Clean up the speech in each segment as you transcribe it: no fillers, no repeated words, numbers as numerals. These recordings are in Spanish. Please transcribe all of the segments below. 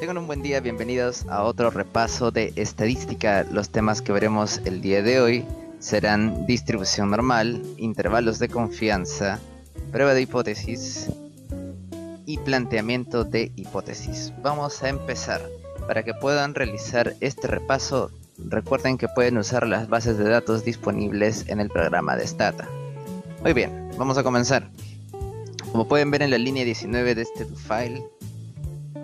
Tengan un buen día, bienvenidos a otro repaso de estadística. Los temas que veremos el día de hoy serán distribución normal, intervalos de confianza, prueba de hipótesis y planteamiento de hipótesis. Vamos a empezar. Para que puedan realizar este repaso, recuerden que pueden usar las bases de datos disponibles en el programa de Stata. Muy bien, vamos a comenzar. Como pueden ver en la línea 19 de este file,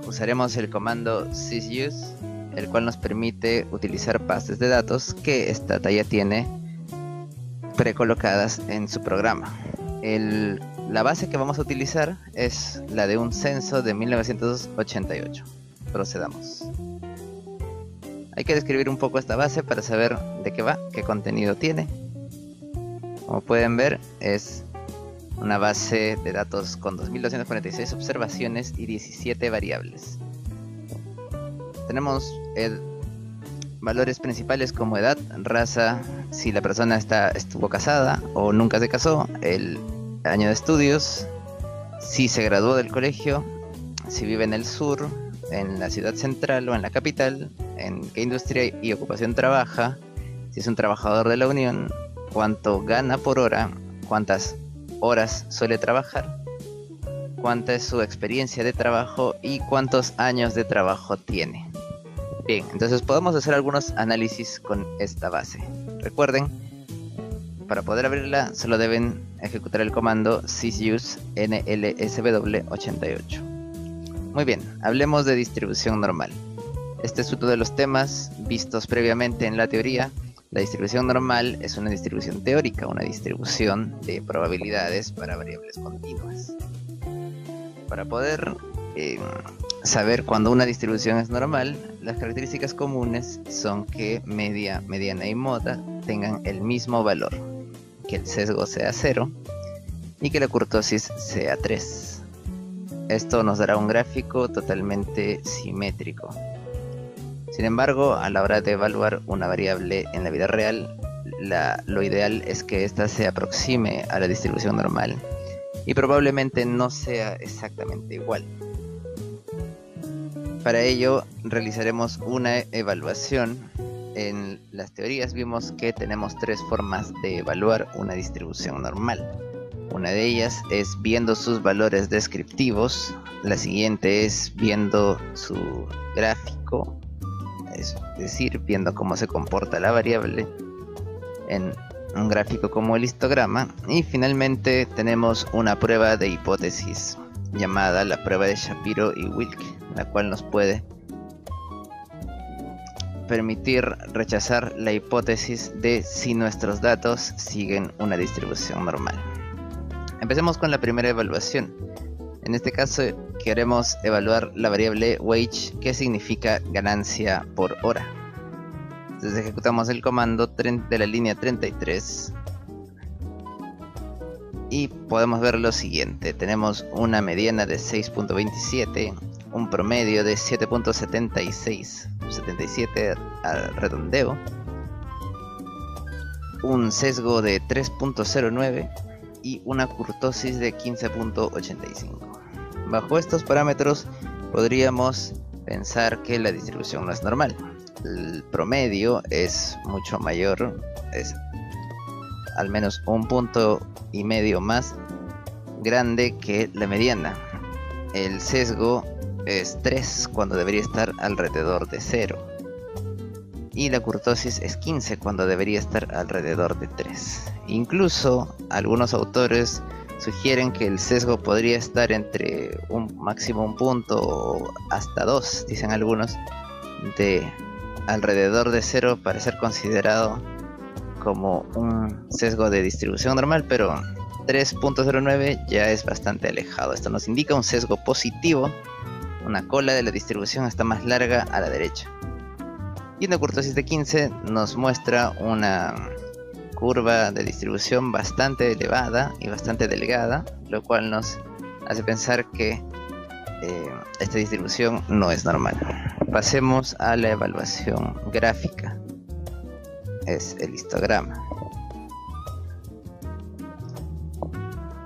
usaremos el comando sysuse, el cual nos permite utilizar bases de datos que Stata ya tiene precolocadas en su programa. La base que vamos a utilizar es la de un censo de 1988. Procedamos. Hay que describir un poco esta base para saber de qué va, qué contenido tiene. Como pueden ver, es una base de datos con 2246 observaciones y 17 variables. Tenemos valores principales como edad, raza, si la persona estuvo casada o nunca se casó, el año de estudios, si se graduó del colegio, si vive en el sur, en la ciudad central o en la capital, en qué industria y ocupación trabaja, si es un trabajador de la Unión, cuánto gana por hora, cuántas horas suele trabajar, cuánta es su experiencia de trabajo y cuántos años de trabajo tiene. Bien, entonces podemos hacer algunos análisis con esta base. Recuerden, para poder abrirla solo deben ejecutar el comando sysuse nlsw88. Muy bien, hablemos de distribución normal. Este es uno de los temas vistos previamente en la teoría. La distribución normal es una distribución teórica, una distribución de probabilidades para variables continuas. Para poder saber cuándo una distribución es normal, las características comunes son que media, mediana y moda tengan el mismo valor, que el sesgo sea 0 y que la kurtosis sea 3. Esto nos dará un gráfico totalmente simétrico. Sin embargo, a la hora de evaluar una variable en la vida real, lo ideal es que ésta se aproxime a la distribución normal y probablemente no sea exactamente igual. Para ello, realizaremos una evaluación. En las teorías vimos que tenemos 3 formas de evaluar una distribución normal. Una de ellas es viendo sus valores descriptivos, la siguiente es viendo su gráfico, es decir, viendo cómo se comporta la variable en un gráfico como el histograma, y finalmente tenemos una prueba de hipótesis llamada la prueba de Shapiro y Wilke, la cual nos puede permitir rechazar la hipótesis de si nuestros datos siguen una distribución normal. Empecemos con la primera evaluación. En este caso queremos evaluar la variable wage, que significa ganancia por hora. Entonces ejecutamos el comando de la línea 33 y podemos ver lo siguiente. Tenemos una mediana de 6.27, un promedio de 7.76, 77 al redondeo, un sesgo de 3.09 y una kurtosis de 15.85. Bajo estos parámetros podríamos pensar que la distribución no es normal. El promedio es mucho mayor, es al menos 1,5 puntos más grande que la mediana. El sesgo es 3 cuando debería estar alrededor de 0. Y la kurtosis es 15 cuando debería estar alrededor de 3. Incluso algunos autores sugieren que el sesgo podría estar entre un máximo 1 punto o hasta 2, dicen algunos, de alrededor de 0 para ser considerado como un sesgo de distribución normal, pero 3.09 ya es bastante alejado. Esto nos indica un sesgo positivo, una cola de la distribución está más larga a la derecha. Y una kurtosis de 15 nos muestra una curva de distribución bastante elevada y bastante delgada, lo cual nos hace pensar que esta distribución no es normal. Pasemos a la evaluación gráfica. Es el histograma.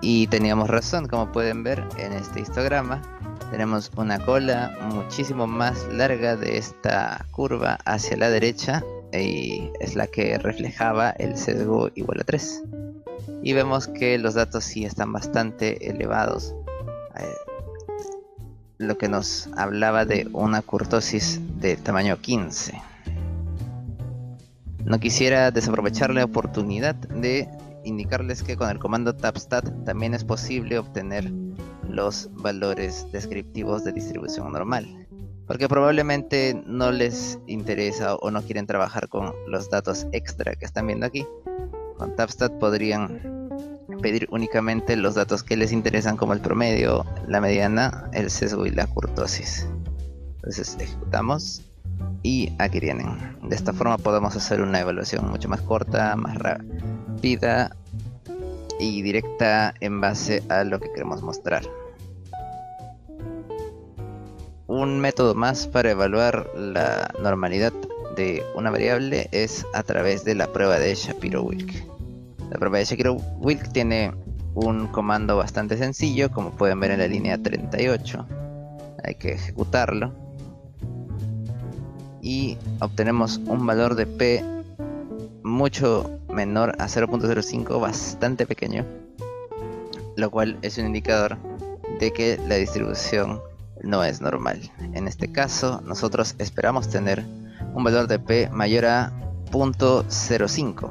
Y teníamos razón, como pueden ver en este histograma, Tenemos una cola muchísimo más larga de esta curva hacia la derecha y es la que reflejaba el sesgo igual a 3. Y vemos que los datos sí están bastante elevados, lo que nos hablaba de una kurtosis de tamaño 15. No quisiera desaprovechar la oportunidad de indicarles que con el comando tabstat también es posible obtener los valores descriptivos de distribución normal, porque probablemente no les interesa o no quieren trabajar con los datos extra que están viendo aquí. Con tabstat podrían pedir únicamente los datos que les interesan, como el promedio, la mediana, el sesgo y la kurtosis. Entonces ejecutamos y aquí tienen. De esta forma podemos hacer una evaluación mucho más corta, más rápida y directa en base a lo que queremos mostrar. Un método más para evaluar la normalidad de una variable es a través de la prueba de Shapiro-Wilk. La prueba de Shapiro-Wilk tiene un comando bastante sencillo, como pueden ver en la línea 38. Hay que ejecutarlo y obtenemos un valor de P mucho menor a 0.05, bastante pequeño, lo cual es un indicador de que la distribución no es normal. En este caso, nosotros esperamos tener un valor de P mayor a 0.05.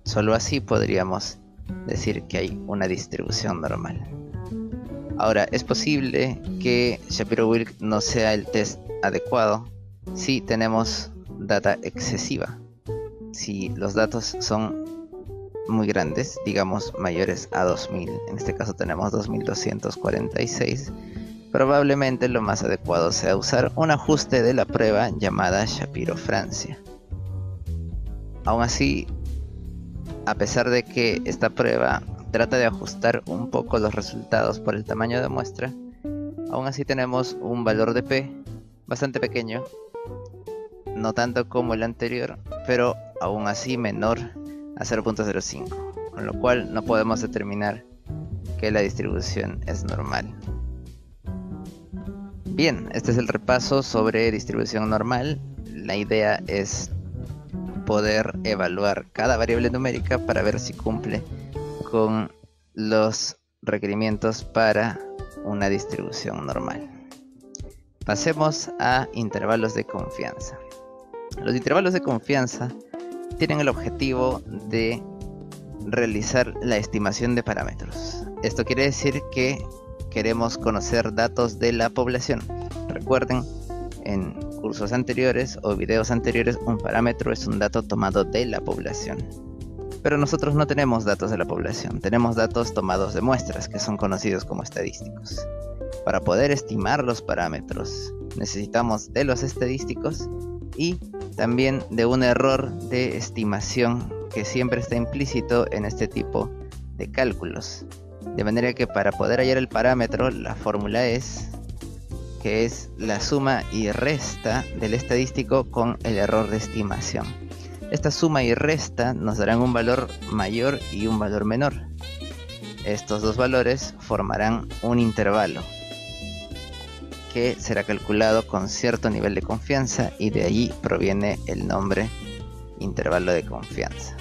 Solo así podríamos decir que hay una distribución normal. Ahora, es posible que Shapiro-Wilk no sea el test adecuado si tenemos data excesiva. Si los datos son muy grandes, digamos mayores a 2000, en este caso tenemos 2246, probablemente lo más adecuado sea usar un ajuste de la prueba llamada Shapiro-Francia. Aún así, a pesar de que esta prueba trata de ajustar un poco los resultados por el tamaño de muestra, aún así tenemos un valor de P bastante pequeño, no tanto como el anterior, pero aún así menor a 0.05, con lo cual no podemos determinar que la distribución es normal. Bien, este es el repaso sobre distribución normal. La idea es poder evaluar cada variable numérica para ver si cumple con los requerimientos para una distribución normal. Pasemos a intervalos de confianza. Los intervalos de confianza tienen el objetivo de realizar la estimación de parámetros. Esto quiere decir que queremos conocer datos de la población. Recuerden, en cursos anteriores o videos anteriores, un parámetro es un dato tomado de la población. Pero nosotros no tenemos datos de la población, tenemos datos tomados de muestras, que son conocidos como estadísticos. Para poder estimar los parámetros, necesitamos de los estadísticos y también de un error de estimación que siempre está implícito en este tipo de cálculos. De manera que para poder hallar el parámetro, la fórmula es que es la suma y resta del estadístico con el error de estimación. Esta suma y resta nos darán un valor mayor y un valor menor. Estos dos valores formarán un intervalo que será calculado con cierto nivel de confianza y de allí proviene el nombre intervalo de confianza.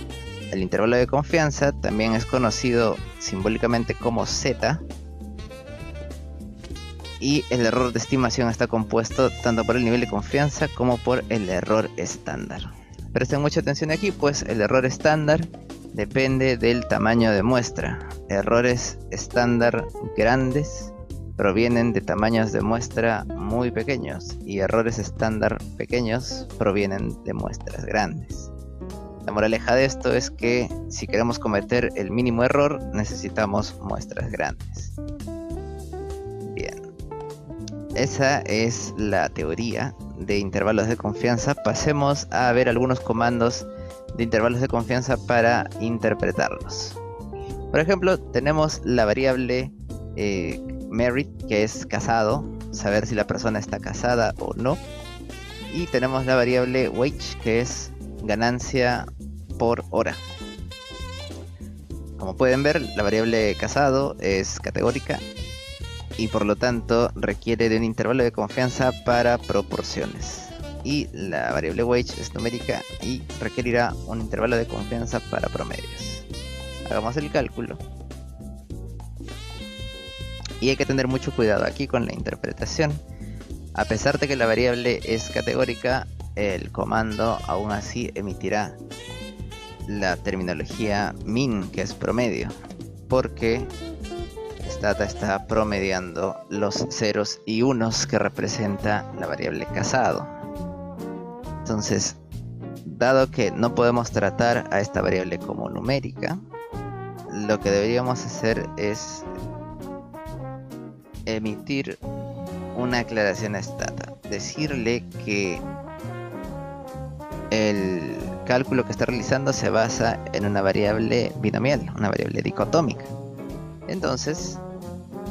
El intervalo de confianza también es conocido simbólicamente como Z, y el error de estimación está compuesto tanto por el nivel de confianza como por el error estándar. Presten mucha atención aquí, pues el error estándar depende del tamaño de muestra. Errores estándar grandes provienen de tamaños de muestra muy pequeños y errores estándar pequeños provienen de muestras grandes. La moraleja de esto es que si queremos cometer el mínimo error necesitamos muestras grandes. Bien, esa es la teoría de intervalos de confianza. Pasemos a ver algunos comandos de intervalos de confianza para interpretarlos. Por ejemplo, tenemos la variable merit, que es casado, saber si la persona está casada o no, y tenemos la variable wage, que es ganancia por hora. Como pueden ver, la variable casado es categórica y por lo tanto requiere de un intervalo de confianza para proporciones. Y la variable wage es numérica y requerirá un intervalo de confianza para promedios. Hagamos el cálculo. Y hay que tener mucho cuidado aquí con la interpretación. A pesar de que la variable es categórica, el comando aún así emitirá la terminología min, que es promedio, porque Stata está promediando los ceros y unos que representa la variable casado. Entonces, dado que no podemos tratar a esta variable como numérica, lo que deberíamos hacer es emitir una aclaración a Stata, decirle que el cálculo que está realizando se basa en una variable binomial, una variable dicotómica. Entonces,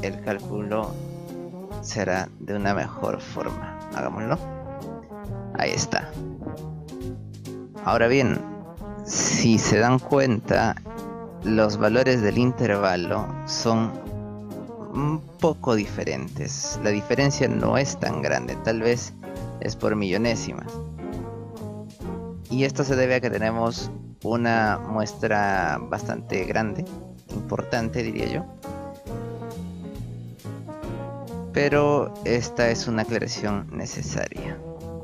el cálculo será de una mejor forma. Hagámoslo. Ahí está. Ahora bien, si se dan cuenta, los valores del intervalo son un poco diferentes. La diferencia no es tan grande, tal vez es por millonésimas. Y esto se debe a que tenemos una muestra bastante grande, importante diría yo. Pero esta es una aclaración necesaria.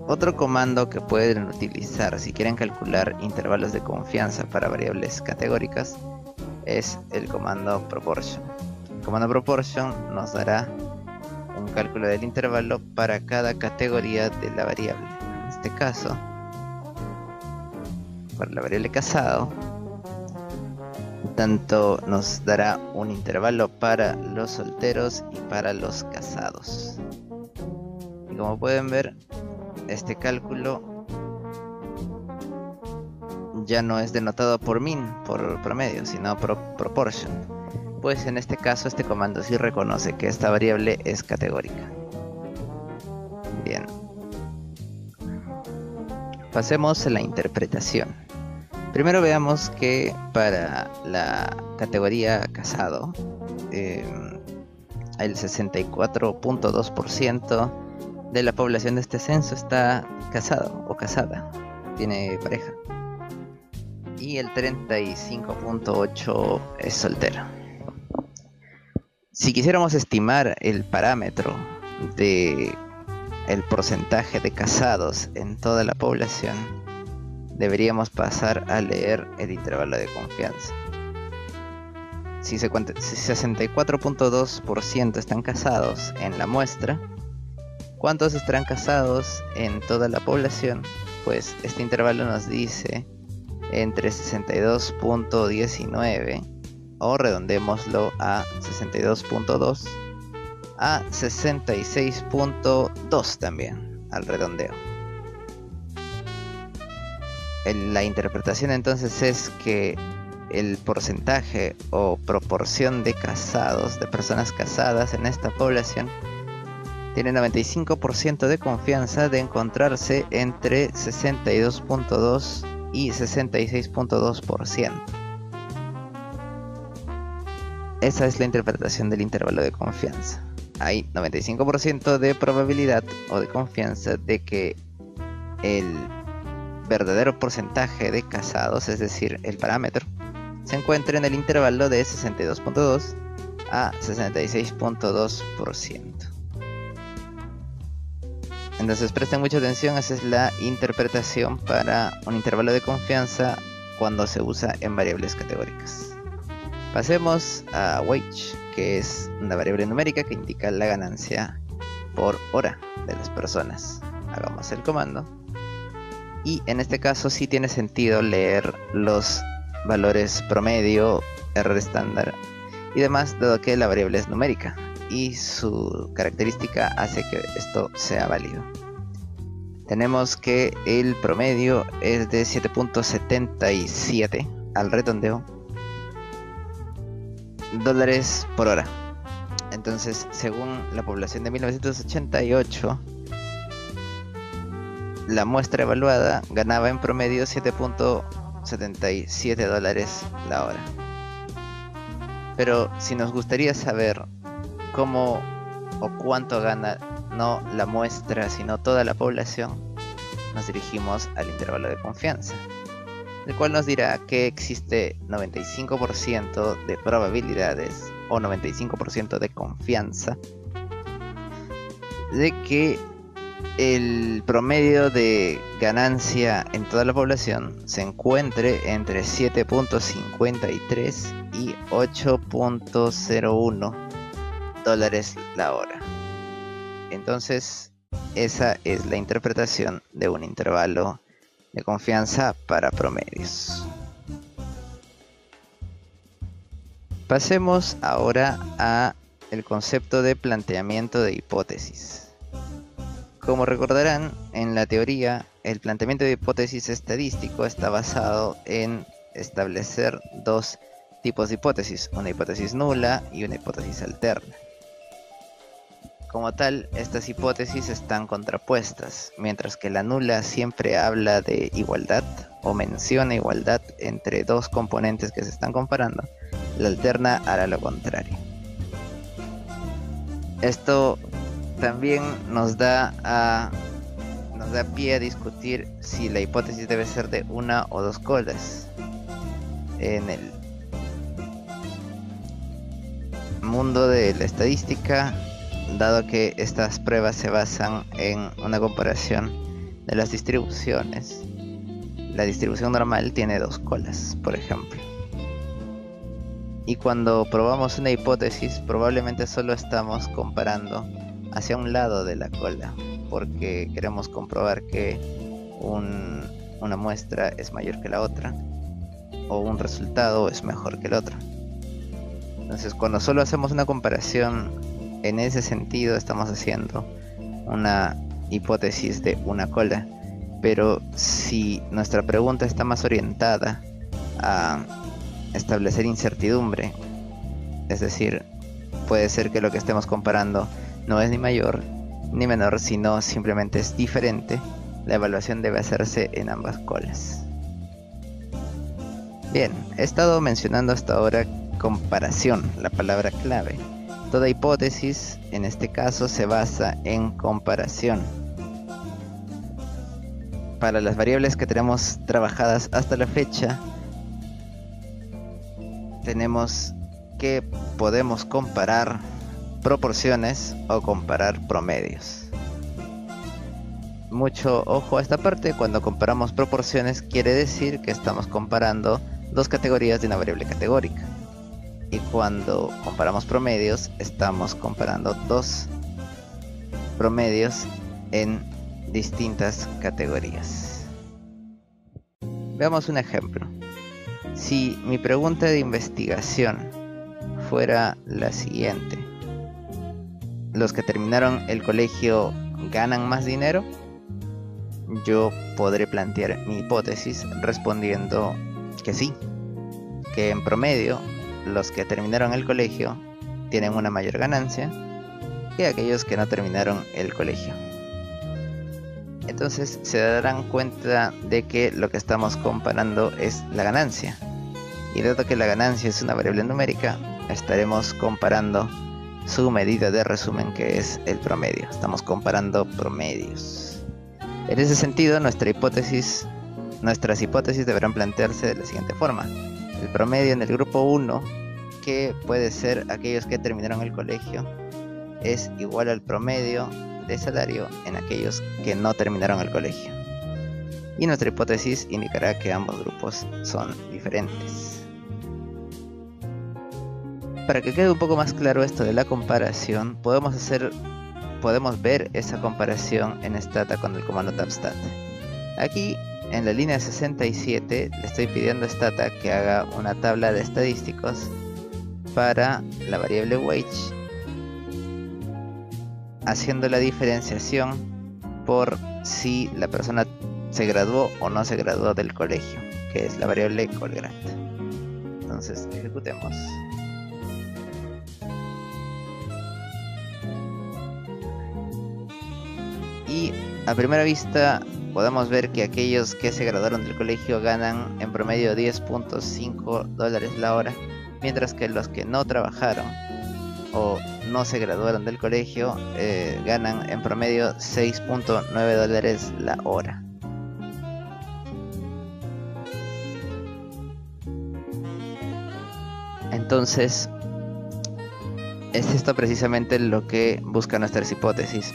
Otro comando que pueden utilizar si quieren calcular intervalos de confianza para variables categóricas es el comando proportion. El comando proportion nos dará un cálculo del intervalo para cada categoría de la variable. En este caso, para la variable casado, tanto nos dará un intervalo para los solteros y para los casados. Y como pueden ver, este cálculo ya no es denotado por min, por promedio, sino por proportion. Pues en este caso este comando sí reconoce que esta variable es categórica. Bien. Pasemos a la interpretación. Primero veamos que para la categoría casado, el 64.2% de la población de este censo está casado o casada, tiene pareja. Y el 35.8% es soltero. Si quisiéramos estimar el parámetro de el porcentaje de casados en toda la población, deberíamos pasar a leer el intervalo de confianza. Si 64.2% están casados en la muestra, ¿cuántos estarán casados en toda la población? Pues este intervalo nos dice entre 62.19, o redondémoslo a 62.2, a 66.2 también, al redondeo. La interpretación entonces es que el porcentaje o proporción de casados, de personas casadas en esta población, tiene 95% de confianza de encontrarse entre 62.2 y 66.2%. Esa es la interpretación del intervalo de confianza. Hay 95% de probabilidad o de confianza de que el verdadero porcentaje de casados, es decir, el parámetro, se encuentra en el intervalo de 62.2 a 66.2%. Entonces presten mucha atención, esa es la interpretación para un intervalo de confianza cuando se usa en variables categóricas. Pasemos a wage, que es una variable numérica que indica la ganancia por hora de las personas. Hagamos el comando. Y en este caso sí tiene sentido leer los valores promedio, error estándar y demás, dado que la variable es numérica y su característica hace que esto sea válido. Tenemos que el promedio es de 7.77 al redondeo dólares por hora. Entonces, según la población de 1988, la muestra evaluada ganaba en promedio 7.77 dólares la hora. Pero si nos gustaría saber cómo o cuánto gana no la muestra sino toda la población, nos dirigimos al intervalo de confianza, el cual nos dirá que existe 95% de probabilidades o 95% de confianza de que el promedio de ganancia en toda la población se encuentre entre 7.53 y 8.01 dólares la hora. Entonces, esa es la interpretación de un intervalo de confianza para promedios. Pasemos ahora a el concepto de planteamiento de hipótesis. Como recordarán, en la teoría, el planteamiento de hipótesis estadístico está basado en establecer dos tipos de hipótesis, una hipótesis nula y una hipótesis alterna. Como tal, estas hipótesis están contrapuestas, mientras que la nula siempre habla de igualdad o menciona igualdad entre dos componentes que se están comparando, la alterna hará lo contrario. Esto también nos da pie a discutir si la hipótesis debe ser de una o dos colas. En el mundo de la estadística, dado que estas pruebas se basan en una comparación de las distribuciones, la distribución normal tiene dos colas, por ejemplo. Y cuando probamos una hipótesis, probablemente solo estamos comparando hacia un lado de la cola, porque queremos comprobar que una muestra es mayor que la otra, o un resultado es mejor que el otro. Entonces, cuando solo hacemos una comparación en ese sentido, estamos haciendo una hipótesis de una cola. Pero si nuestra pregunta está más orientada a establecer incertidumbre, es decir, puede ser que lo que estemos comparando no es ni mayor ni menor, sino simplemente es diferente, la evaluación debe hacerse en ambas colas. Bien, he estado mencionando hasta ahora comparación, la palabra clave. Toda hipótesis, en este caso, se basa en comparación. Para las variables que tenemos trabajadas hasta la fecha, tenemos que podemos comparar proporciones o comparar promedios. Mucho ojo a esta parte. Cuando comparamos proporciones, quiere decir que estamos comparando dos categorías de una variable categórica. Y cuando comparamos promedios, estamos comparando dos promedios en distintas categorías. Veamos un ejemplo. Si mi pregunta de investigación fuera la siguiente: ¿los que terminaron el colegio ganan más dinero? Yo podré plantear mi hipótesis respondiendo que sí, que en promedio los que terminaron el colegio tienen una mayor ganancia que aquellos que no terminaron el colegio. Entonces se darán cuenta de que lo que estamos comparando es la ganancia. Y dado que la ganancia es una variable numérica, estaremos comparando su medida de resumen, que es el promedio. Estamos comparando promedios. En ese sentido, nuestras hipótesis deberán plantearse de la siguiente forma: el promedio en el grupo 1, que puede ser aquellos que terminaron el colegio, es igual al promedio de salario en aquellos que no terminaron el colegio. Y nuestra hipótesis indicará que ambos grupos son diferentes. Para que quede un poco más claro esto de la comparación, podemos ver esa comparación en Stata con el comando tabstat. Aquí en la línea 67 le estoy pidiendo a Stata que haga una tabla de estadísticos para la variable wage, haciendo la diferenciación por si la persona se graduó o no se graduó del colegio, que es la variable colgrad. Entonces ejecutemos. Y a primera vista podemos ver que aquellos que se graduaron del colegio ganan en promedio $10.5 la hora, mientras que los que no trabajaron o no se graduaron del colegio ganan en promedio $6.9 la hora. Entonces, es esto precisamente lo que buscan nuestras hipótesis.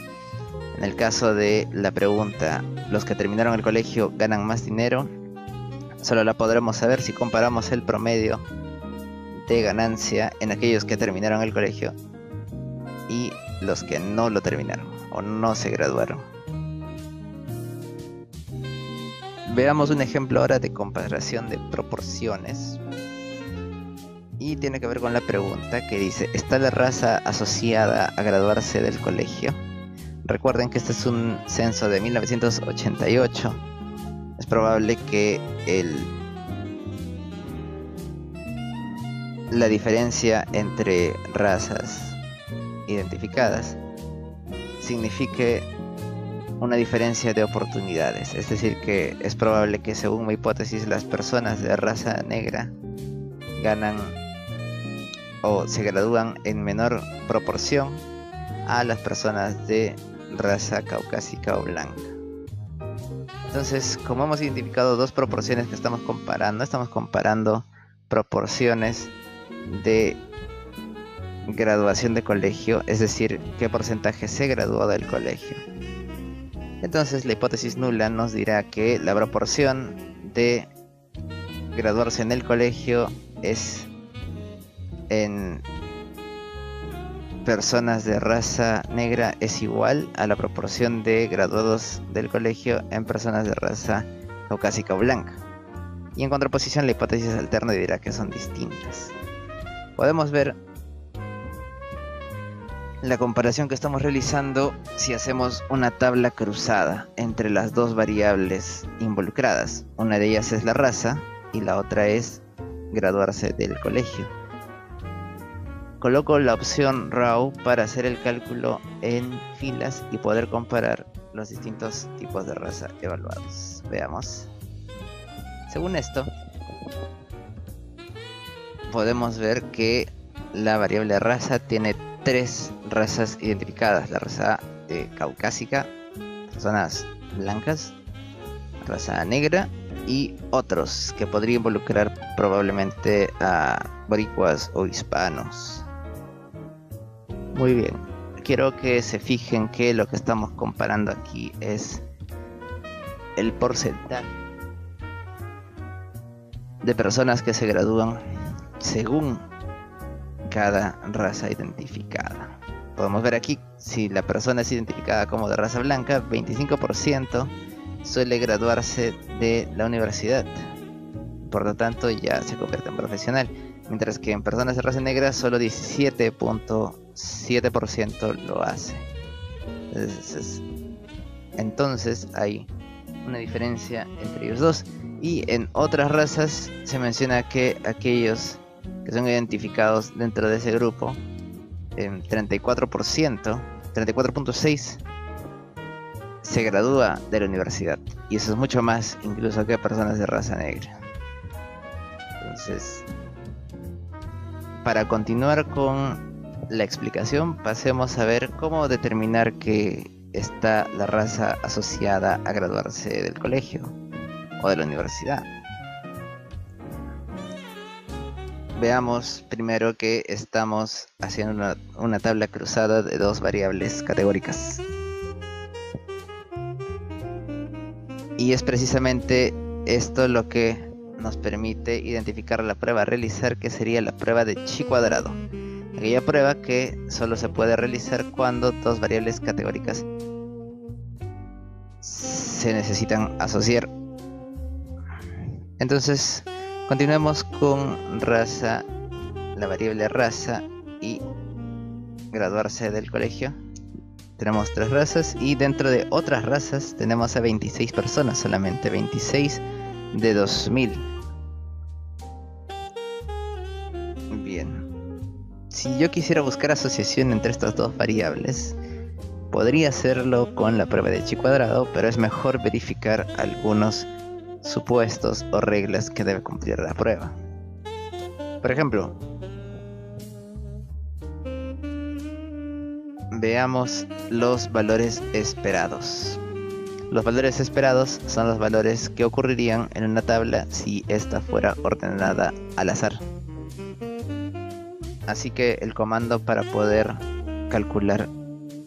En el caso de la pregunta, ¿los que terminaron el colegio ganan más dinero? Solo la podremos saber si comparamos el promedio de ganancia en aquellos que terminaron el colegio y los que no lo terminaron o no se graduaron. Veamos un ejemplo ahora de comparación de proporciones. Y tiene que ver con la pregunta que dice: ¿está la raza asociada a graduarse del colegio? Recuerden que este es un censo de 1988. Es probable que la diferencia entre razas identificadas signifique una diferencia de oportunidades. Es decir, que es probable que, según mi hipótesis, las personas de raza negra ganan o se gradúan en menor proporción a las personas de raza caucásica o blanca. Entonces, como hemos identificado dos proporciones que estamos comparando proporciones de graduación de colegio, es decir, qué porcentaje se graduó del colegio. Entonces, la hipótesis nula nos dirá que la proporción de graduarse en el colegio es en personas de raza negra es igual a la proporción de graduados del colegio en personas de raza caucásica o blanca. Y en contraposición, la hipótesis alterna dirá que son distintas. Podemos ver la comparación que estamos realizando si hacemos una tabla cruzada entre las dos variables involucradas. Una de ellas es la raza y la otra es graduarse del colegio. Coloco la opción RAW para hacer el cálculo en filas y poder comparar los distintos tipos de raza evaluados. Veamos. Según esto, podemos ver que la variable raza tiene tres razas identificadas: la raza caucásica, personas blancas, raza negra y otros, que podría involucrar probablemente a boricuas o hispanos. Muy bien, quiero que se fijen que lo que estamos comparando aquí es el porcentaje de personas que se gradúan según cada raza identificada. Podemos ver aquí, si la persona es identificada como de raza blanca, 25% suele graduarse de la universidad, por lo tanto ya se convierte en profesional, mientras que en personas de raza negra solo 17.7% lo hace. Entonces hay una diferencia entre ellos dos. Y en otras razas se menciona que aquellos que son identificados dentro de ese grupo, 34.6% se gradúa de la universidad, y eso es mucho más incluso que personas de raza negra. Entonces, para continuar con la explicación, pasemos a ver cómo determinar que está la raza asociada a graduarse del colegio o de la universidad. Veamos primero que estamos haciendo una tabla cruzada de dos variables categóricas. Y es precisamente esto lo que nos permite identificar la prueba a realizar, que sería la prueba de chi cuadrado. Aquella prueba que solo se puede realizar cuando dos variables categóricas se necesitan asociar. Entonces, continuemos con raza, la variable raza y graduarse del colegio. Tenemos tres razas, y dentro de otras razas tenemos a 26 personas, solamente 26 de 2000. Bien, si yo quisiera buscar asociación entre estas dos variables, podría hacerlo con la prueba de chi cuadrado, pero es mejor verificar algunos supuestos o reglas que debe cumplir la prueba. Por ejemplo, veamos los valores esperados. Los valores esperados son los valores que ocurrirían en una tabla si esta fuera ordenada al azar. Así que el comando para poder calcular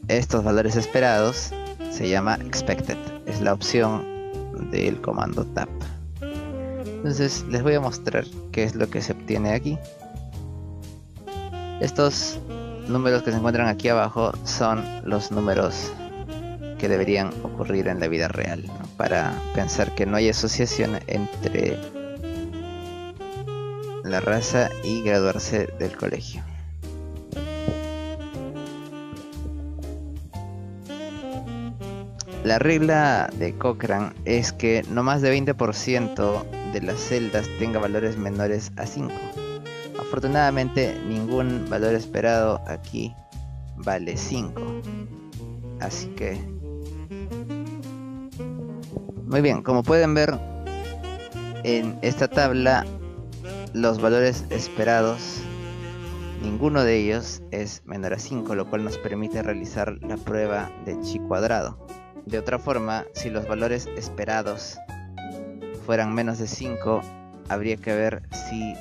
estos valores esperados se llama expected. Es la opción del comando tab. Entonces les voy a mostrar qué es lo que se obtiene aquí. Estos números que se encuentran aquí abajo son los números que deberían ocurrir en la vida real, ¿no? Para pensar que no hay asociación entre la raza y graduarse del colegio. La regla de Cochrane es que no más de 20% de las celdas tenga valores menores a 5. Afortunadamente ningún valor esperado aquí vale 5. Así que muy bien, como pueden ver en esta tabla, los valores esperados, ninguno de ellos es menor a 5, lo cual nos permite realizar la prueba de chi cuadrado. De otra forma, si los valores esperados fueran menos de 5, habría que ver si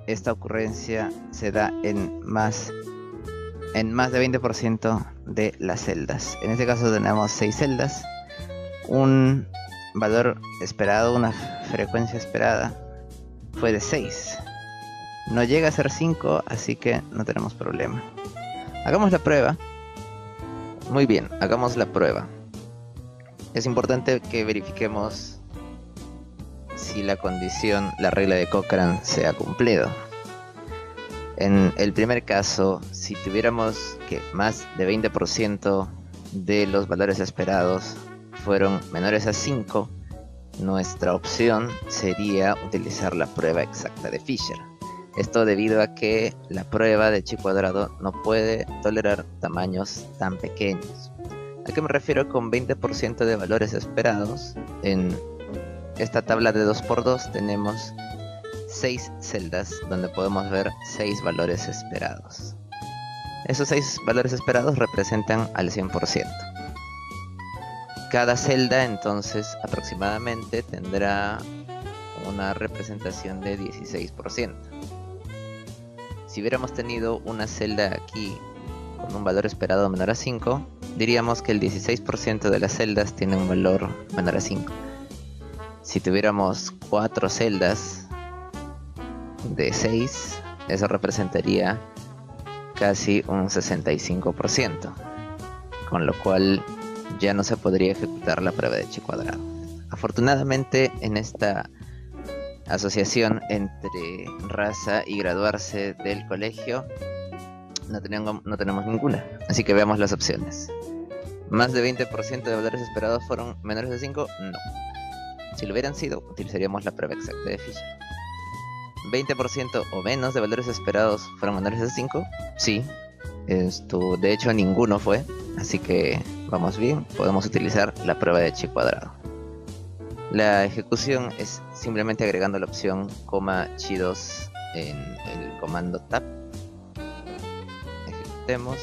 esta ocurrencia se da en más de 20% de las celdas. En este caso tenemos 6 celdas, un valor esperado, una frecuencia esperada fue de 6. No llega a ser 5, así que no tenemos problema. Hagamos la prueba. Muy bien, hagamos la prueba. Es importante que verifiquemos si la condición, la regla de Cochrane, se ha cumplido. En el primer caso, si tuviéramos que más de 20% de los valores esperados fueron menores a 5, nuestra opción sería utilizar la prueba exacta de Fisher. Esto debido a que la prueba de chi cuadrado no puede tolerar tamaños tan pequeños. ¿A qué me refiero con 20% de valores esperados? En esta tabla de 2×2 tenemos 6 celdas donde podemos ver 6 valores esperados. Esos 6 valores esperados representan al 100%. Cada celda entonces aproximadamente tendrá una representación de 16%. Si hubiéramos tenido una celda aquí con un valor esperado menor a 5, diríamos que el 16% de las celdas tiene un valor menor a 5. Si tuviéramos 4 celdas de 6, eso representaría casi un 65%, con lo cual ya no se podría ejecutar la prueba de chi cuadrado. Afortunadamente, en esta asociación entre raza y graduarse del colegio no tenemos ninguna, así que veamos las opciones. ¿Más de 20% de valores esperados fueron menores de 5? No. Si lo hubieran sido, utilizaríamos la prueba exacta de Fisher. ¿20% o menos de valores esperados fueron menores de 5? Sí. De hecho, ninguno fue, así que vamos bien, podemos utilizar la prueba de chi cuadrado. La ejecución es simplemente agregando la opción chi2 en el comando tab. Ejecutemos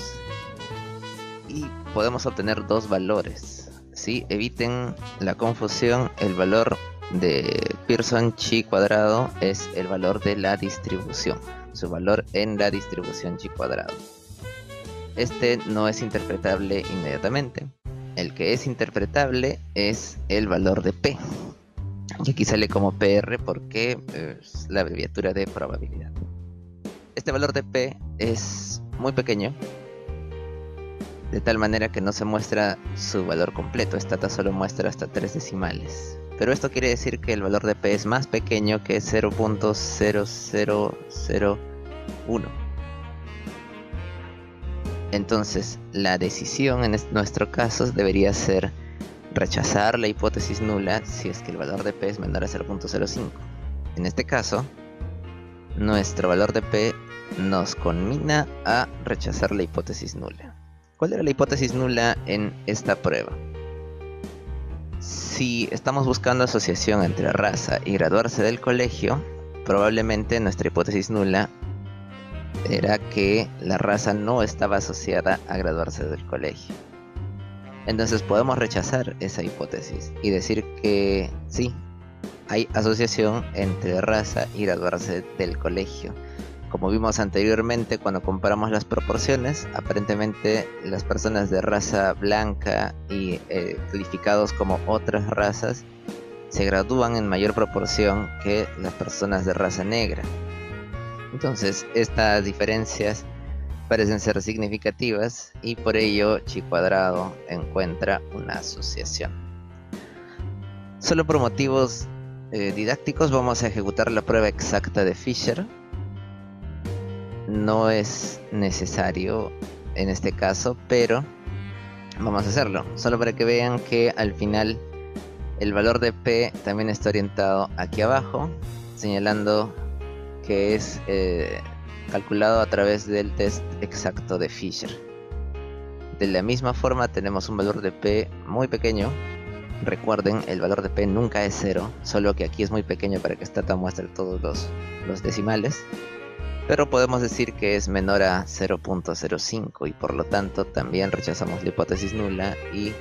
y podemos obtener dos valores, ¿sí? Eviten la confusión. El valor de Pearson chi cuadrado es el valor de la distribución, su valor en la distribución chi cuadrado. Este no es interpretable inmediatamente. El que es interpretable es el valor de P. Y aquí sale como PR porque es la abreviatura de probabilidad. Este valor de P es muy pequeño, de tal manera que no se muestra su valor completo. Esta tabla solo muestra hasta 3 decimales. Pero esto quiere decir que el valor de P es más pequeño que 0.0001. Entonces, la decisión en nuestro caso debería ser rechazar la hipótesis nula si es que el valor de P es menor a 0.05. En este caso, nuestro valor de P nos conmina a rechazar la hipótesis nula. ¿Cuál era la hipótesis nula en esta prueba? Si estamos buscando asociación entre raza y graduarse del colegio, probablemente nuestra hipótesis nula era que la raza no estaba asociada a graduarse del colegio. Entonces podemos rechazar esa hipótesis y decir que sí, hay asociación entre raza y graduarse del colegio. Como vimos anteriormente, cuando comparamos las proporciones, aparentemente las personas de raza blanca y calificados como otras razas se gradúan en mayor proporción que las personas de raza negra. Entonces, estas diferencias parecen ser significativas y por ello Chi Cuadrado encuentra una asociación. Solo por motivos didácticos vamos a ejecutar la prueba exacta de Fisher. No es necesario en este caso, pero vamos a hacerlo, solo para que vean que al final el valor de P también está orientado aquí abajo, señalando que es calculado a través del test exacto de Fisher. De la misma forma tenemos un valor de P muy pequeño. Recuerden, el valor de P nunca es 0, solo que aquí es muy pequeño para que Stata muestre todos los decimales. Pero podemos decir que es menor a 0.05 y por lo tanto también rechazamos la hipótesis nula y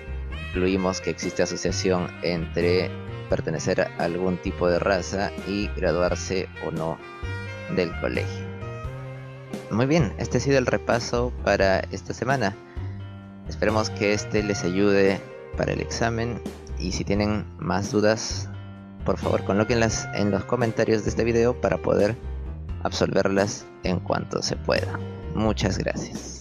incluimos que existe asociación entre pertenecer a algún tipo de raza y graduarse o no del colegio. Muy bien, este ha sido el repaso para esta semana. Esperemos que este les ayude para el examen y si tienen más dudas, por favor colóquenlas en los comentarios de este video para poder absolverlas en cuanto se pueda. Muchas gracias.